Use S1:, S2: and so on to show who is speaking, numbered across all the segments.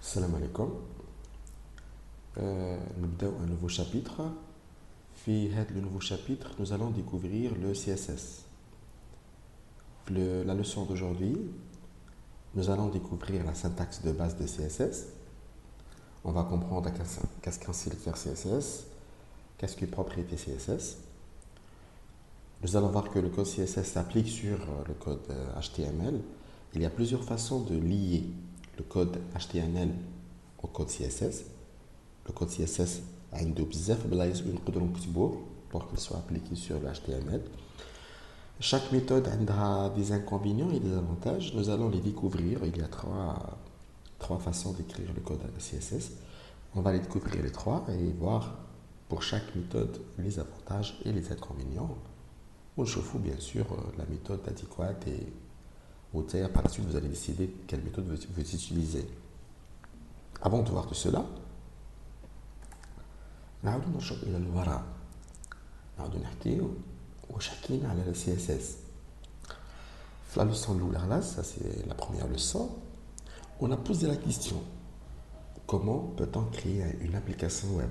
S1: Salam alaikum. Nous un nouveau chapitre. Le nouveau chapitre, nous allons découvrir le CSS. La leçon d'aujourd'hui, nous allons découvrir la syntaxe de base de CSS. On va comprendre qu'est-ce qu'un sélecteur CSS, qu'est-ce qu'une propriété CSS. Nous allons voir que le code CSS s'applique sur le code HTML. Il y a plusieurs façons de lier le code HTML au code CSS. Le code CSS a une بزاف بلايص وين نقدروا نكتبوه pour qu'il soit appliqué sur le HTML. Chaque méthode a des inconvénients et des avantages. Nous allons les découvrir. Il y a trois façons d'écrire le code CSS. On va les découvrir les trois et voir pour chaque méthode les avantages et les inconvénients. On chauffe bien sûr la méthode adéquate et par la suite vous allez décider quelle méthode vous utilisez. Avant de voir tout cela, نعاود نرجع إلى الوراء نعاود نحكيو واش حكينا على سي اس اس في la leçon الاولى ça c'est la première leçon. On a posé la question comment peut-on créer une application web.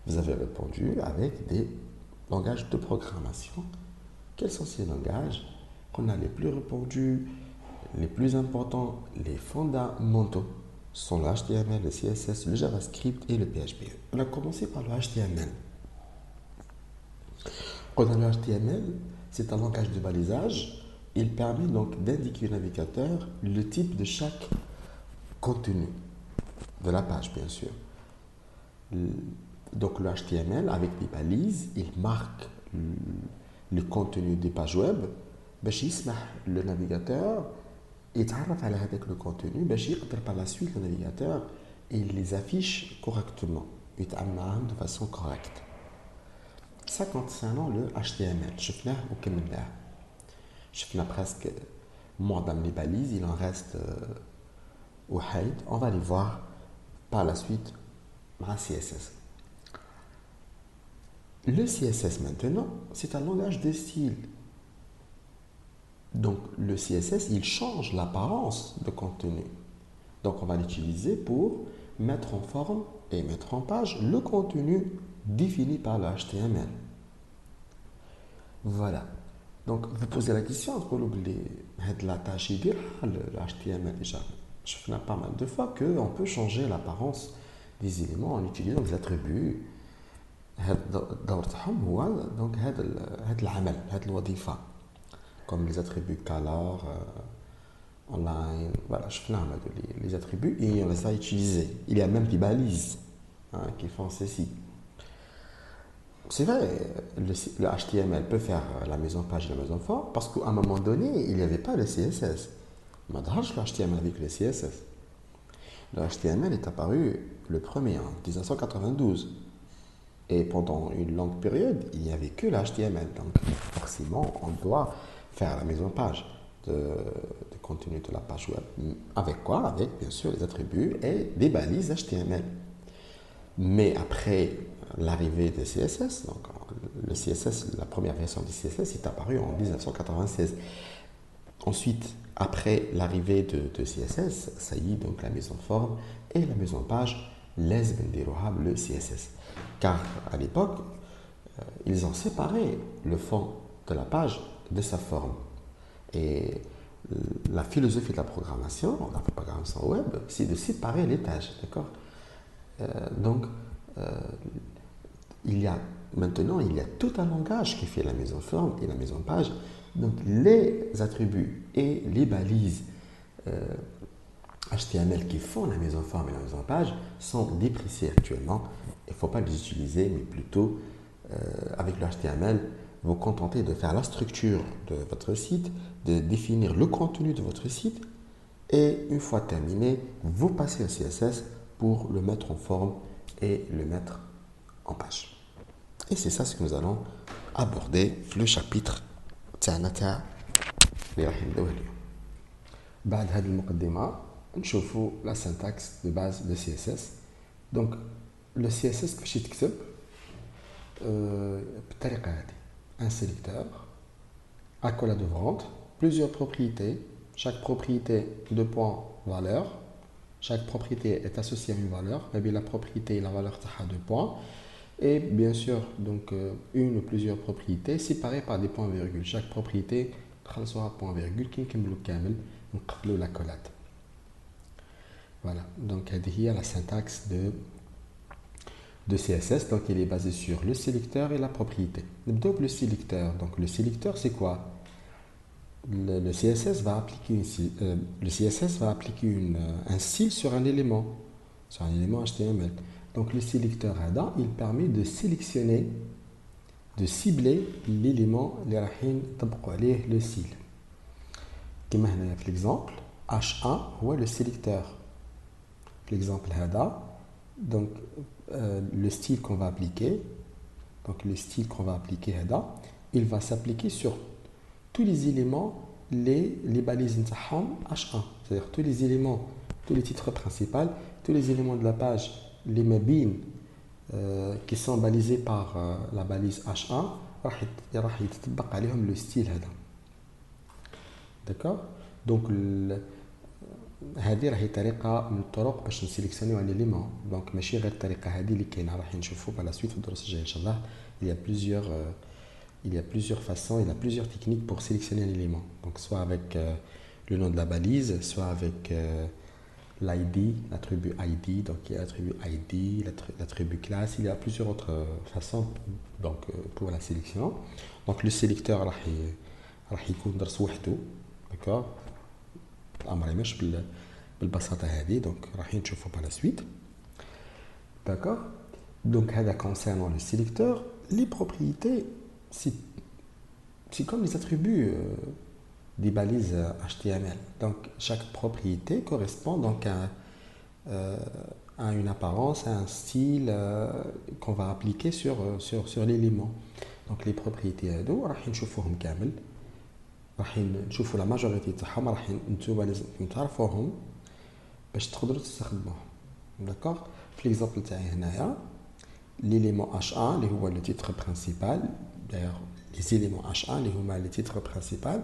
S1: Vous avez répondu avec des langages de programmation. Quels sont ces langages qu'on a les plus répandus, les plus importants, les fondamentaux sont le HTML, le CSS, le JavaScript et le PHP. On a commencé par le HTML. Le HTML, c'est un langage de balisage. Il permet donc d'indiquer au navigateur le type de chaque contenu de la page, bien sûr. Donc le HTML, avec des balises, il marque le contenu des pages web. Le navigateur يتعرف على هذاك le contenu باش يقدر par la suite le navigateur il les affiche correctement يتعامل معاهم de façon correcte. Ça concernant le HTML شفناه وكملناه شفنا presque معظم les balises il en reste وحيد. On va les voir par la suite مع CSS. Le CSS maintenant c'est un langage de style. Donc le CSS, il change l'apparence de contenu. Donc on va l'utiliser pour mettre en forme et mettre en page le contenu défini par le HTML. Voilà. Donc vous posez la question, la tâche le HTML déjà. Je fais pas mal de fois qu'on peut changer l'apparence des éléments en utilisant des attributs. Donc هذا الوظيفة comme les attributs color, online, voilà, je fais les attributs et on les a utilisés. Il y a même des balises qui font ceci. C'est vrai, le HTML peut faire la mise en page et la mise en forme parce qu'à un moment donné, il n'y avait pas le CSS. On a le HTML avec le CSS. Le HTML est apparu le premier en 1992. Et pendant une longue période, il n'y avait que le HTML. Donc forcément, on doit faire la mise en page de contenu de la page web. Avec quoi? Avec bien sûr les attributs et des balises HTML. Mais après l'arrivée de CSS, donc le CSS, la première version du CSS est apparue en 1996. Ensuite, après l'arrivée de CSS, ça y est, donc la mise en forme et la mise en page laisse le CSS. Car à l'époque, ils ont séparé le fond de la page de sa forme. Et la philosophie de la programmation web, c'est de séparer les tâches, d'accord? Donc, maintenant, il y a tout un langage qui fait la mise en forme et la mise en page. Donc, les attributs et les balises HTML qui font la mise en forme et la mise en page sont dépréciés actuellement. Il ne faut pas les utiliser, mais plutôt avec le HTML, vous contentez de faire la structure de votre site, de définir le contenu de votre site et une fois terminé, vous passez au CSS pour le mettre en forme et le mettre en page. Et c'est ça ce que nous allons aborder le chapitre تاعنا تاع اللي راح نبداوه اليوم. بعد هذه المقدمة نشوفوا la syntaxe de base de CSS. Donc le CSS كيفاش يتكتب بالطريقة هذه. Un sélecteur, accolade de vente, plusieurs propriétés, chaque propriété 2 points valeur, chaque propriété est associée à une valeur. La propriété et la valeur a 2 points. Et bien sûr, donc, une ou plusieurs propriétés séparées par des points-virgules. Chaque propriété sera point-virgule qui est l'accolade. Voilà, donc il y a la syntaxe de CSS. Donc il est basé sur le sélecteur et la propriété. Donc le sélecteur, c'est quoi? Le CSS va appliquer, un style sur un élément HTML. Donc le sélecteur ADA, il permet de sélectionner, de cibler l'élément اللي رايحين نطبقوا عليه le style. كما هنا في l'exemple H1 هو le sélecteur. L'exemple هذا, donc le style qu'on va appliquer, il va s'appliquer sur tous les éléments, les balises H1, c'est-à-dire tous les éléments, tous les titres principaux, tous les éléments de la page, les mabines qui sont balisés par la balise H1, راح يتطبق عليهم le style هذا. D'accord? Donc هذه راهي طريقه من الطرق باش نسيليكسيونيو ان ليليمون. دونك ماشي غير الطريقه هذه اللي كاينه راح نشوفوا على سويت في الدروس الجايه ان شاء الله. Il y a plusieurs façons, il y a plusieurs techniques pour sélectionner un élément. Donc soit avec le nom de la balise, soit avec l'ID, l'attribut ID. Donc il y a l'attribut ID, l'attribut classe. Il y a plusieurs autres façons donc, pour la sélection. Donc le sélecteur راح يكون درس وحده. D'accord? الامر ماشي بالبساطه هذه. دونك راح نشوفوا par la suite. D'accord? Donc هذا concernant le sélecteur. Les propriétés, c'est comme les attributs des balises HTML. Donc chaque propriété correspond donc à une apparence, à un style qu'on va appliquer sur l'élément. Donc les propriétés هذو راح نشوفوهم كامل. راح نشوفوا لا ماجوريتي تاعهم. راح نتوما لازم تعرفوهم باش تقدروا تستخدموهم. داكوغ؟ في ليكزامبل تاعي هنايا l'élément H1 اللي هو le titre principal. D'ailleurs les éléments H1 اللي هما le titre principal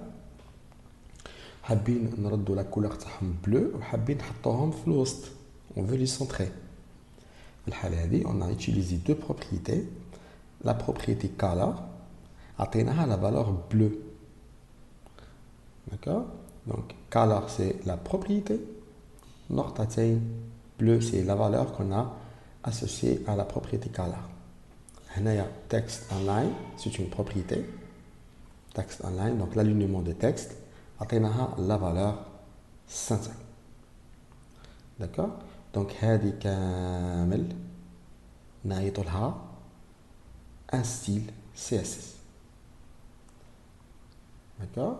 S1: حابين نردوا لا كولور تاعهم بلو وحابين نحطوهم في الوسط. On veut les centrer. في الحالة هذه on a utilisé deux propriétés. La propriété color عطيناها la valeur bleue. D'accord? Donc color c'est la propriété. نقطتين bleu c'est la valeur qu'on a associée à la propriété color. هنايا text online c'est une propriété. Text online, donc l'alignement de texte عطيناها la valeur center. D'accord? Donc هذه كامل نعيطوا لها un style CSS. D'accord?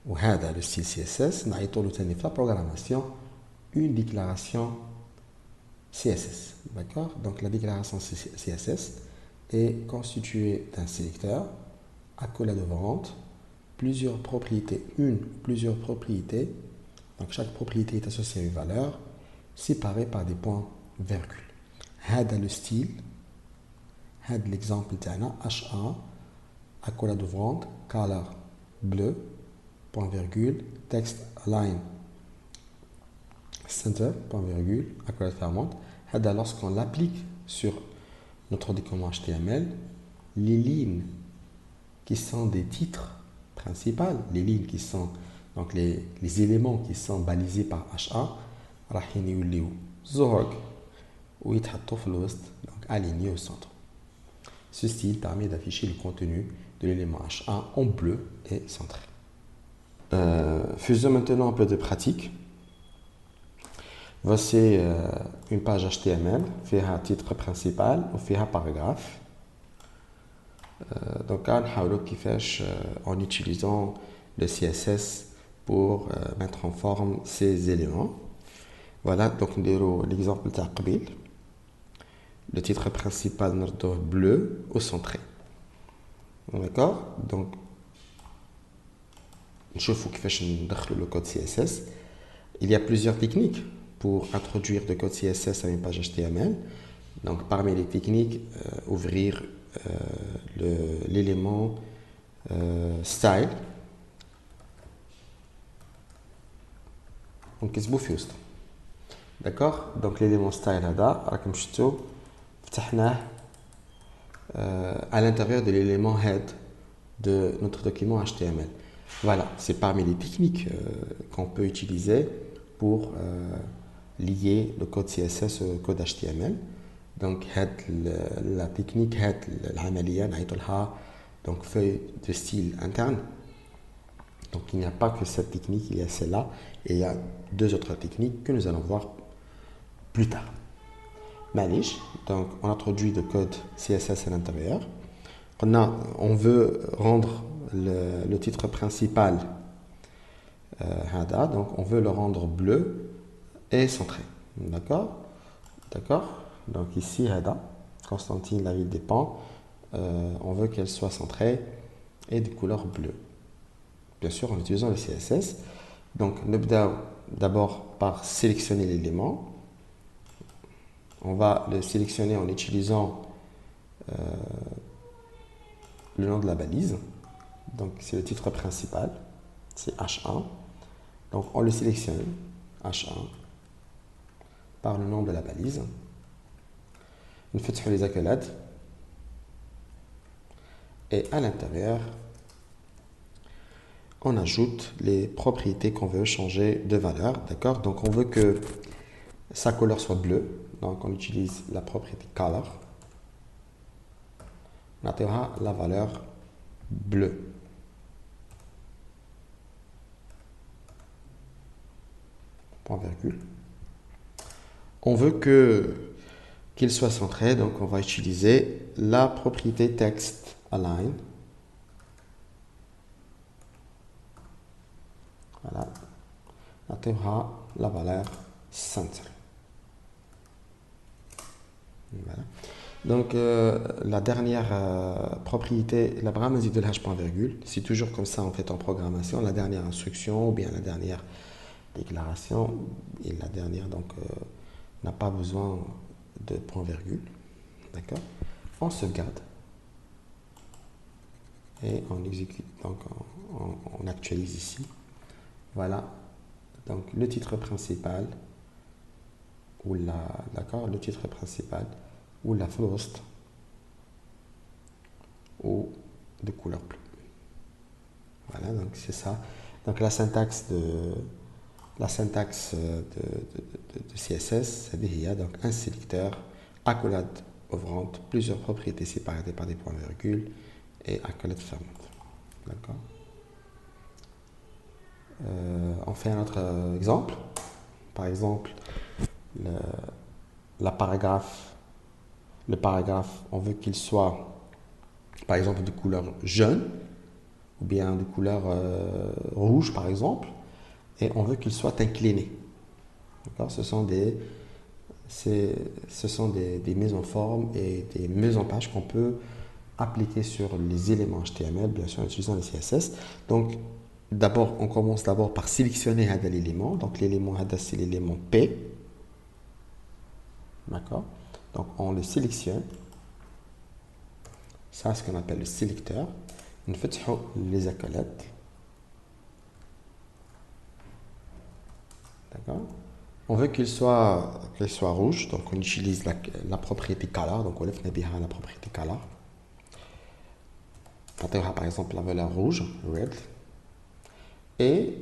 S1: وهذا le style CSS نعيطوا له ثاني في la programmation une déclaration CSS. D'accord? Donc la déclaration CSS est constituée d'un sélecteur, accolade de vente, plusieurs propriétés, plusieurs propriétés. Donc chaque propriété est associée à une valeur séparée par des points virgules. هذا le style, هذا l'exemple تاعنا H1, accolade de vente, color bleu, point virgule, texte line center, point virgule, accolade fermante. هذا lorsqu'on l'applique sur notre document HTML, les lignes qui sont des titres principaux, les lignes qui sont donc les éléments qui sont balisés par H1 راح يوليو زهق ويتحطوا في الوسط, donc alignés au centre. Ce style permet d'afficher le contenu de l'élément H1 en bleu et centré. Faisons maintenant un peu de pratique. Voici une page HTML, فيها titre principal وفيها paragraphe. Donc نحاولوا كيفاش en utilisant le CSS pour mettre en forme ces éléments. Voilà, donc نديروا l'exemple تاع قبيل. Le titre principal نردوه bleu au centré. D'accord? Donc نشوفوا كيفاش ندخلوا le code CSS. Il y a plusieurs techniques pour introduire de code CSS à une page HTML. Donc parmi les techniques, ouvrir l'élément style. Donc كتبوا في وسط. d'accord. Donc l'élément style هذا راكم شفتوا فتحناه à l'intérieur de l'élément head de notre document HTML. Voilà, c'est parmi les techniques qu'on peut utiliser pour lier le code CSS au code HTML. Donc la technique head العملية نعيطولها donc feuille de style interne. Donc il n'y a pas que cette technique, il y a celle-là et il y a deux autres techniques que nous allons voir plus tard. Manish, donc on introduit le code CSS à l'intérieur. On veut rendre le titre principal, donc on veut le rendre bleu et centré. D'accord. Donc ici, Constantine, la ville dépend. On veut qu'elle soit centrée et de couleur bleue. Bien sûr, en utilisant le CSS. Donc, d'abord par sélectionner l'élément. On va le sélectionner en utilisant le nom de la balise. Donc, c'est le titre principal. C'est H1. Donc, on le sélectionne, H1, par le nom de la balise. On fait les accolades. Et à l'intérieur, on ajoute les propriétés qu'on veut changer de valeur. D'accord. Donc, on veut que sa couleur soit bleue. Donc, on utilise la propriété color. On aura la valeur bleue. Point virgule. On veut qu'il soit centré, donc on va utiliser la propriété text align. Voilà. On aura la valeur center. Voilà. Donc la dernière propriété, la bramazide de l'H point virgule, c'est toujours comme ça en fait en programmation, la dernière instruction ou bien la dernière déclaration et la dernière donc n'a pas besoin de point virgule. D'accord. On sauvegarde et on exécute, donc on actualise ici. Voilà. Donc le titre principal ou le titre principal ou la flost ou de couleur bleue. Voilà, donc c'est ça. Donc la syntaxe de CSS, c'est donc un sélecteur, accolade ouvrante, plusieurs propriétés séparées par des points-virgules et accolade fermante. D'accord. On fait un autre exemple. Par exemple, le paragraphe, on veut qu'il soit, par exemple, de couleur jaune ou bien de couleur rouge, par exemple, et on veut qu'il soit incliné. D'accord. Ce sont des mises en forme et des mises en page qu'on peut appliquer sur les éléments HTML, bien sûr, en utilisant les CSS. Donc, on commence d'abord par sélectionner l'élément. Donc, l'élément c'est l'élément P. D'accord. Donc, on le sélectionne. Ça, c'est ce qu'on appelle le sélecteur. On fait les accolades. D'accord. On veut qu'il soit rouge, donc on utilise la propriété color, donc on lève la propriété color. On aura par exemple la valeur rouge, red, et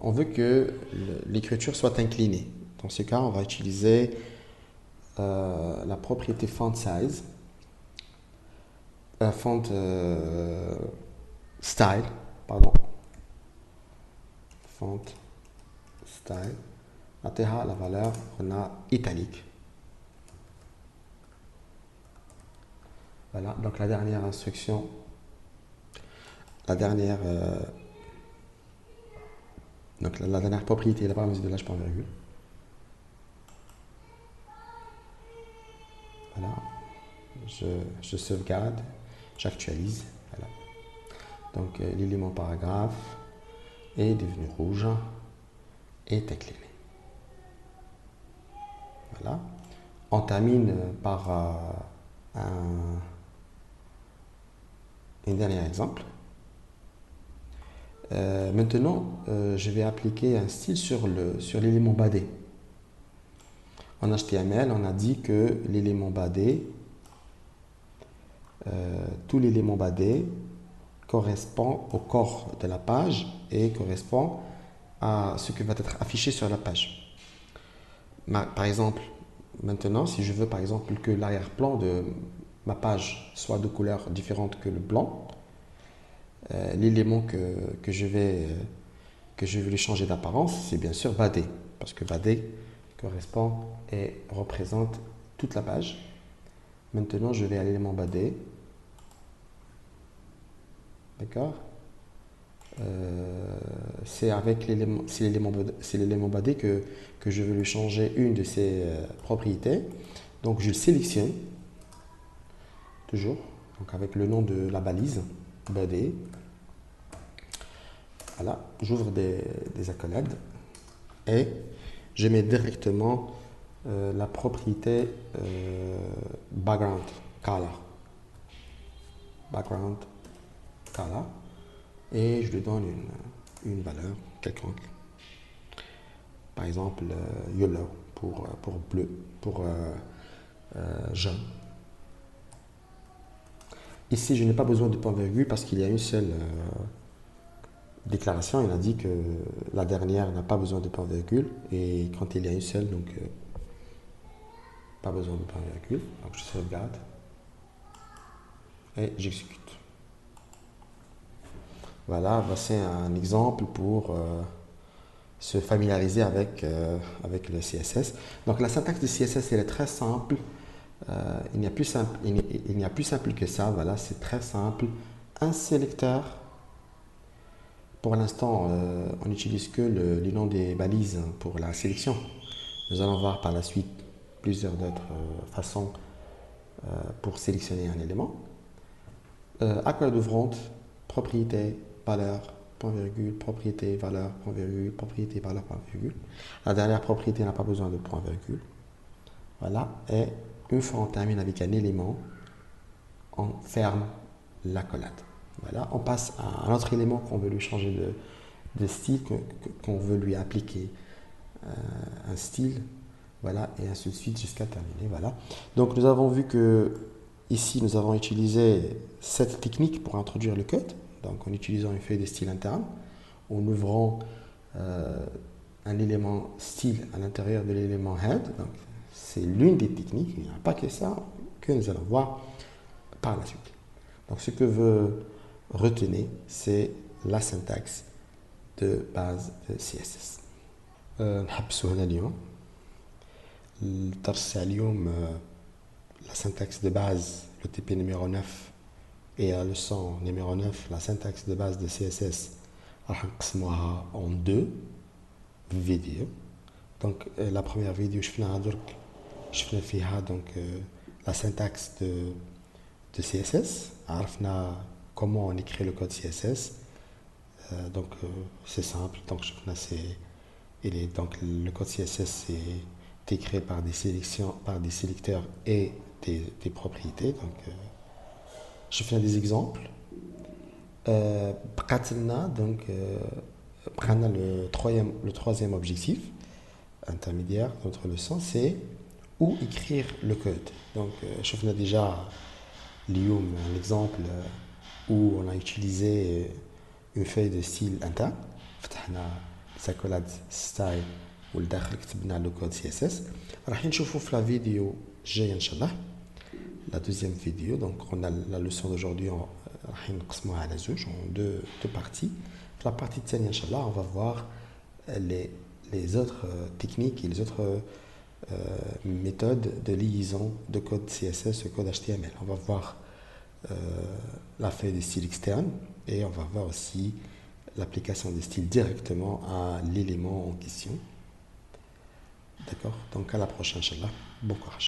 S1: on veut que l'écriture soit inclinée. Dans ce cas, on va utiliser la propriété font size, font style, pardon, font style. On a la valeur, on a italique. Voilà, donc la dernière instruction, la dernière propriété, la paramétrie de l'âge point virgule. Voilà, je sauvegarde, j'actualise. Voilà. Donc l'élément paragraphe est devenu rouge, est incliné. Voilà. On termine par un dernier exemple. Maintenant, je vais appliquer un style sur l'élément badé. En HTML, on a dit que l'élément badé, tout l'élément badé correspond au corps de la page et correspond à ce qui va être affiché sur la page. Par exemple, maintenant, si je veux par exemple que l'arrière-plan de ma page soit de couleur différente que le blanc, l'élément que je vais lui changer d'apparence, c'est bien sûr badé, parce que badé correspond et représente toute la page. Maintenant, je vais à l'élément badé. D'accord. C'est avec l'élément badé que je veux lui changer une de ses propriétés. Donc, je le sélectionne, toujours, donc avec le nom de la balise, badé. Voilà, j'ouvre des accolades et je mets directement la propriété background color. Background color. Et je lui donne une valeur quelconque. Par exemple, yellow pour bleu, pour jaune. Ici, je n'ai pas besoin de point-virgule parce qu'il y a une seule déclaration. Il a dit que la dernière n'a pas besoin de point-virgule. Et quand il y a une seule, donc pas besoin de point-virgule. Donc je sauvegarde et j'exécute. Voilà, c'est un exemple pour se familiariser avec le CSS. Donc la syntaxe de CSS, elle est très simple. Il n'y a plus simple que ça. Voilà, c'est très simple. Un sélecteur. Pour l'instant, on n'utilise que les noms des balises pour la sélection. Nous allons voir par la suite plusieurs d'autres façons pour sélectionner un élément. Accolade ouvrante, propriété, valeur, point virgule, propriété, valeur, point virgule, propriété, valeur, point virgule. La dernière propriété n'a pas besoin de point virgule. Voilà. Et une fois on termine avec un élément, on ferme l'accolade. Voilà. On passe à un autre élément qu'on veut lui changer de style, qu'on veut lui appliquer un style. Voilà. Et ainsi de suite jusqu'à terminer. Voilà. Donc nous avons vu que ici nous avons utilisé cette technique pour introduire le code. Donc en utilisant une feuille de style interne, en ouvrant un élément style à l'intérieur de l'élément head. C'est l'une des techniques, il n'y a pas que ça, que nous allons voir par la suite. Donc ce que veut retenir, c'est la syntaxe de base de CSS. نحبسوا هنا اليوم. الدرس تاع اليوم la syntaxe de base, le TP numéro 9 et la leçon numéro 9, la syntaxe de base de CSS, راح نقسموها en deux vidéos. Donc la première vidéo شفناها درك شفنا فيها donc la syntaxe de CSS. عرفنا comment on écrit le code CSS. Donc c'est simple. Donc le code CSS est créé par des sélecteurs et des propriétés. Donc je fais des exemples. Donc prendre le troisième objectif intermédiaire de notre leçon, c'est où écrire le code. Donc je fais déjà un exemple où on a utilisé une feuille de style interne. فتحنا l'accolade style والداخل كتبنا le code CSS. راح نشوفوا في la vidéo الجايه ان شاء الله. La deuxième vidéo, donc on a la leçon d'aujourd'hui, راح نقسموها على زوج en deux parties. La partie de Inch'Allah, Inch'Allah, on va voir les autres techniques et les autres méthodes de liaison de code CSS au code HTML. On va voir la feuille de style externe et on va voir aussi l'application des styles directement à l'élément en question. D'accord. Donc à la prochaine, Inch'Allah. Bon courage.